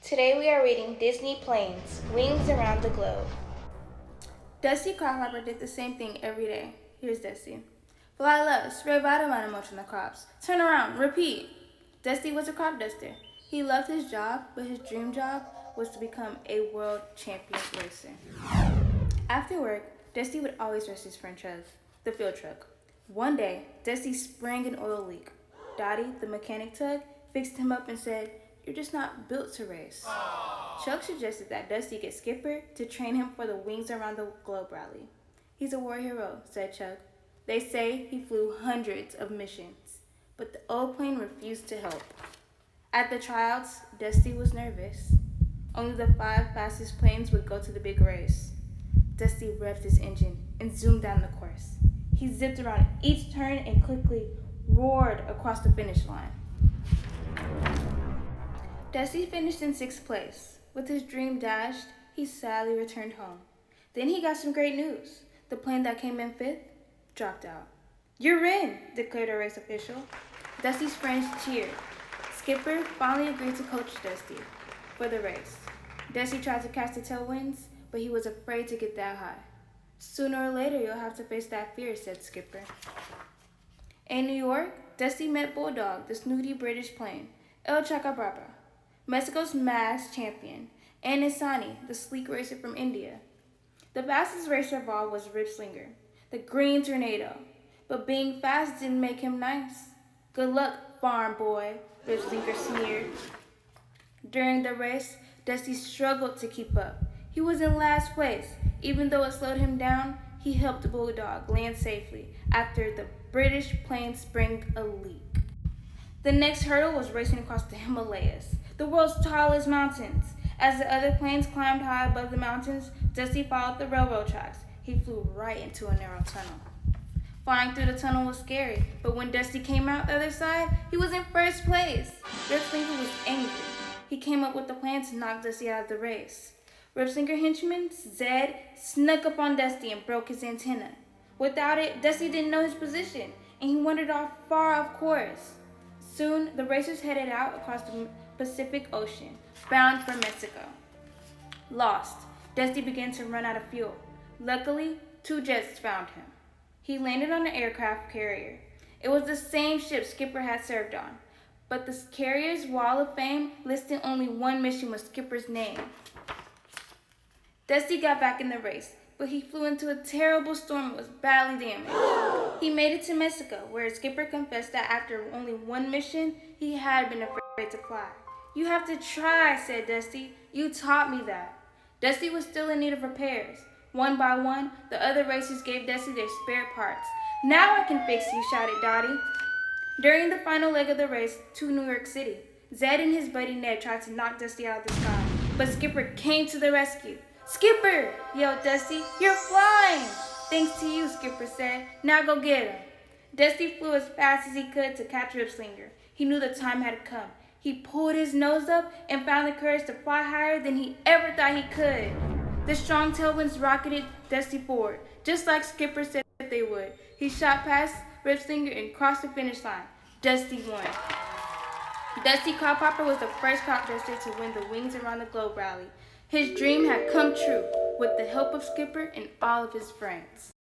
Today we are reading Disney Planes, Wings Around the Globe. Dusty Crockhopper did the same thing every day. Here's Dusty. Fly low, spray vitamin motion on the crops. Turn around, repeat. Dusty was a crop duster. He loved his job, but his dream job was to become a world champion racer. After work, Dusty would always race his friend Chuck, the field truck. One day, Dusty sprang an oil leak. Dottie, the mechanic tug, fixed him up and said, "You're just not built to race." Chuck suggested that Dusty get Skipper to train him for the Wings Around the Globe rally. "He's a war hero," said Chuck. "They say he flew hundreds of missions." But the old plane refused to help. At the tryouts, Dusty was nervous. Only the 5 fastest planes would go to the big race. Dusty revved his engine and zoomed down the course. He zipped around each turn and quickly roared across the finish line. Dusty finished in 6th place. With his dream dashed, he sadly returned home. Then he got some great news. The plane that came in 5th dropped out. "You're in," declared a race official. Dusty's friends cheered. Skipper finally agreed to coach Dusty for the race. Dusty tried to catch the tailwinds, but he was afraid to get that high. "Sooner or later, you'll have to face that fear," said Skipper. In New York, Dusty met Bulldog, the snooty British plane, El Chacabrapa, Mexico's mass champion, and Nisani, the sleek racer from India. The fastest racer of all was Rip Slinger, the green tornado. But being fast didn't make him nice. "Good luck, farm boy," Rip Slinger sneered. During the race, Dusty struggled to keep up. He was in last place. Even though it slowed him down, he helped Bulldog land safely after the British plane sprang a leak. The next hurdle was racing across the Himalayas, the world's tallest mountains. As the other planes climbed high above the mountains, Dusty followed the railroad tracks. He flew right into a narrow tunnel. Flying through the tunnel was scary, but when Dusty came out the other side, he was in 1st place. Rip Slinger was angry. He came up with a plan to knock Dusty out of the race. Rip Slinger henchman Zed snuck up on Dusty and broke his antenna. Without it, Dusty didn't know his position, and he wandered off far off course. Soon, the racers headed out across the Pacific Ocean, bound for Mexico. Lost, Dusty began to run out of fuel. Luckily, 2 jets found him. He landed on an aircraft carrier. It was the same ship Skipper had served on, but the carrier's wall of fame listed only one mission with Skipper's name. Dusty got back in the race, but he flew into a terrible storm and was badly damaged. He made it to Mexico, where Skipper confessed that after only one mission, he had been afraid to fly. "You have to try," said Dusty. "You taught me that." Dusty was still in need of repairs. One by one, the other racers gave Dusty their spare parts. "Now I can fix you," shouted Dottie. During the final leg of the race to New York City, Zed and his buddy Ned tried to knock Dusty out of the sky, but Skipper came to the rescue. "Skipper!" yelled Dusty. "You're flying!" "Thanks to you," Skipper said. "Now go get him." Dusty flew as fast as he could to catch Rip Slinger. He knew the time had come. He pulled his nose up and found the courage to fly higher than he ever thought he could. The strong tailwinds rocketed Dusty forward, just like Skipper said they would. He shot past Rip Slinger and crossed the finish line. Dusty won. Dusty Crockhopper was the first crop duster to win the Wings Around the Globe rally. His dream had come true with the help of Skipper and all of his friends.